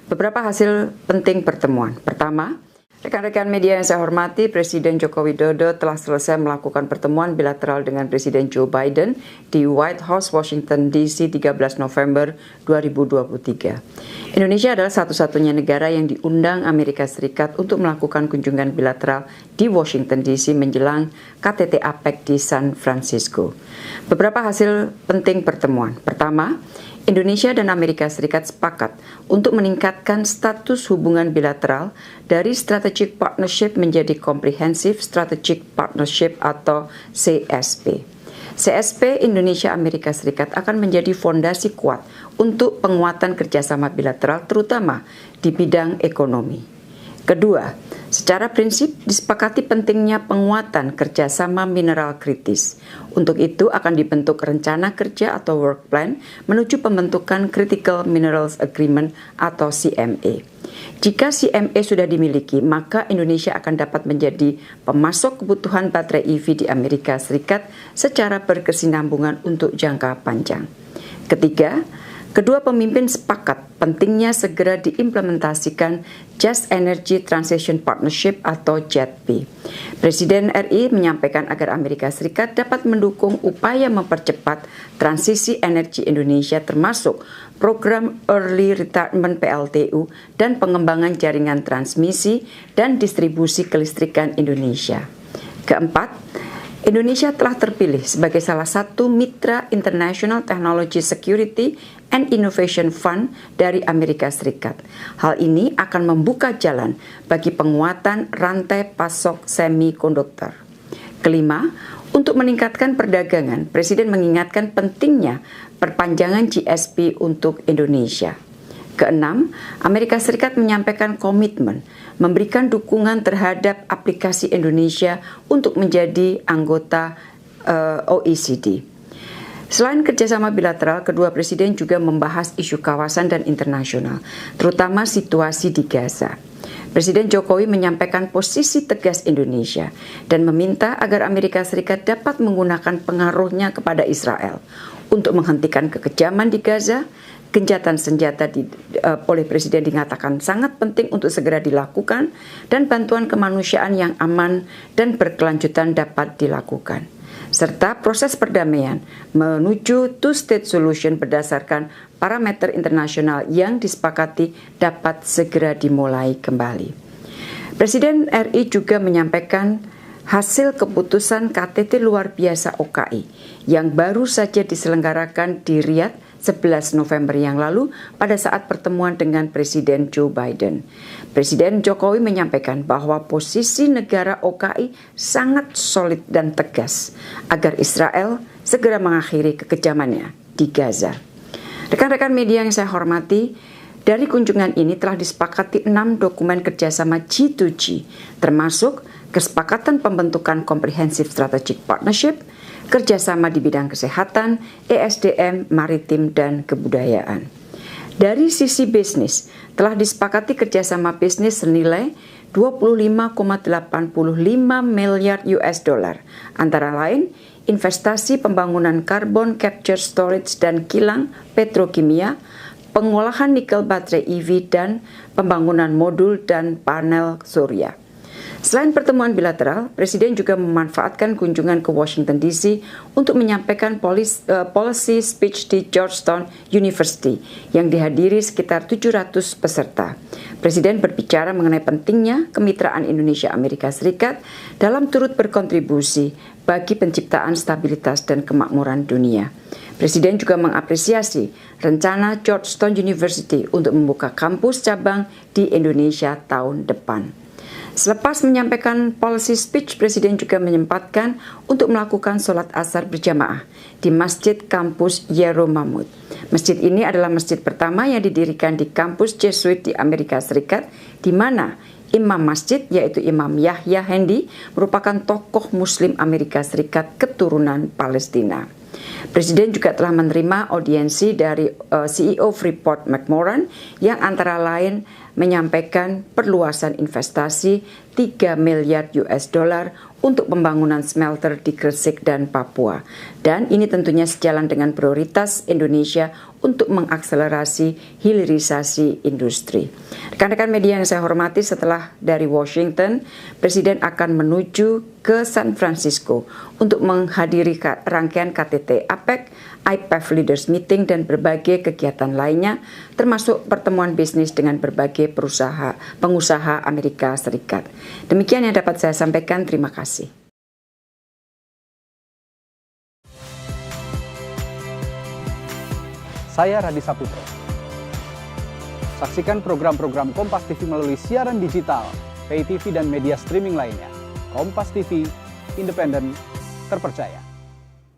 Beberapa hasil penting pertemuan. Pertama, rekan-rekan media yang saya hormati, Presiden Joko Widodo telah selesai melakukan pertemuan bilateral dengan Presiden Joe Biden di White House, Washington DC 13 November 2023. Indonesia adalah satu-satunya negara yang diundang Amerika Serikat untuk melakukan kunjungan bilateral di Washington DC menjelang KTT APEC di San Francisco. Beberapa hasil penting pertemuan. Pertama, Indonesia dan Amerika Serikat sepakat untuk meningkatkan status hubungan bilateral dari Strategic Partnership menjadi Comprehensive Strategic Partnership atau CSP. CSP Indonesia-Amerika Serikat akan menjadi fondasi kuat untuk penguatan kerjasama bilateral terutama di bidang ekonomi. Kedua, secara prinsip disepakati pentingnya penguatan kerjasama mineral kritis. Untuk itu akan dibentuk rencana kerja atau work plan menuju pembentukan Critical Minerals Agreement atau CMA. Jika CMA sudah dimiliki, maka Indonesia akan dapat menjadi pemasok kebutuhan baterai EV di Amerika Serikat secara berkesinambungan untuk jangka panjang. Ketiga, kedua pemimpin sepakat pentingnya segera diimplementasikan Just Energy Transition Partnership atau JETP. Presiden RI menyampaikan agar Amerika Serikat dapat mendukung upaya mempercepat transisi energi Indonesia termasuk program Early Retirement PLTU dan pengembangan jaringan transmisi dan distribusi kelistrikan Indonesia. Keempat, Indonesia telah terpilih sebagai salah satu mitra International Technology Security and Innovation Fund dari Amerika Serikat. Hal ini akan membuka jalan bagi penguatan rantai pasok semikonduktor. Kelima, untuk meningkatkan perdagangan, Presiden mengingatkan pentingnya perpanjangan GSP untuk Indonesia. Keenam, Amerika Serikat menyampaikan komitmen memberikan dukungan terhadap aplikasi Indonesia untuk menjadi anggota OECD. Selain kerjasama bilateral, kedua presiden juga membahas isu kawasan dan internasional, terutama situasi di Gaza. Presiden Jokowi menyampaikan posisi tegas Indonesia dan meminta agar Amerika Serikat dapat menggunakan pengaruhnya kepada Israel untuk menghentikan kekejaman di Gaza. Gencatan senjata oleh Presiden dinyatakan sangat penting untuk segera dilakukan dan bantuan kemanusiaan yang aman dan berkelanjutan dapat dilakukan. Serta proses perdamaian menuju two-state solution berdasarkan parameter internasional yang disepakati dapat segera dimulai kembali. Presiden RI juga menyampaikan hasil keputusan KTT luar biasa OKI yang baru saja diselenggarakan di Riyadh 11 November yang lalu pada saat pertemuan dengan Presiden Joe Biden. Presiden Jokowi menyampaikan bahwa posisi negara OKI sangat solid dan tegas agar Israel segera mengakhiri kekejamannya di Gaza. Rekan-rekan media yang saya hormati, dari kunjungan ini telah disepakati 6 dokumen kerjasama G2G, termasuk kesepakatan pembentukan Comprehensive Strategic Partnership, kerjasama di bidang kesehatan, ESDM, maritim, dan kebudayaan. Dari sisi bisnis, telah disepakati kerjasama bisnis senilai 25,85 miliar US dollar, antara lain investasi pembangunan carbon capture storage dan kilang petrokimia, pengolahan nikel baterai EV, dan pembangunan modul dan panel surya. Selain pertemuan bilateral, Presiden juga memanfaatkan kunjungan ke Washington DC untuk menyampaikan policy speech di Georgetown University yang dihadiri sekitar 700 peserta. Presiden berbicara mengenai pentingnya kemitraan Indonesia-Amerika Serikat dalam turut berkontribusi bagi penciptaan stabilitas dan kemakmuran dunia. Presiden juga mengapresiasi rencana Georgetown University untuk membuka kampus cabang di Indonesia tahun depan. Selepas menyampaikan policy speech, Presiden juga menyempatkan untuk melakukan sholat asar berjamaah di Masjid Kampus Yeromamut. Masjid ini adalah masjid pertama yang didirikan di kampus Jesuit di Amerika Serikat, di mana imam masjid yaitu Imam Yahya Hendi merupakan tokoh Muslim Amerika Serikat keturunan Palestina. Presiden juga telah menerima audiensi dari CEO Freeport McMoran yang antara lain menyampaikan perluasan investasi 3 miliar US dollar untuk pembangunan smelter di Gresik dan Papua. Dan ini tentunya sejalan dengan prioritas Indonesia untuk mengakselerasi hilirisasi industri. Rekan-rekan media yang saya hormati, setelah dari Washington, Presiden akan menuju ke San Francisco untuk menghadiri rangkaian KTT APEC, IPEF Leaders Meeting, dan berbagai kegiatan lainnya, termasuk pertemuan bisnis dengan berbagai pengusaha Amerika Serikat. Demikian yang dapat saya sampaikan. Terima kasih. Saya Radi Saputro. Saksikan program-program Kompas TV melalui siaran digital, pay TV dan media streaming lainnya. Kompas TV, independen, terpercaya.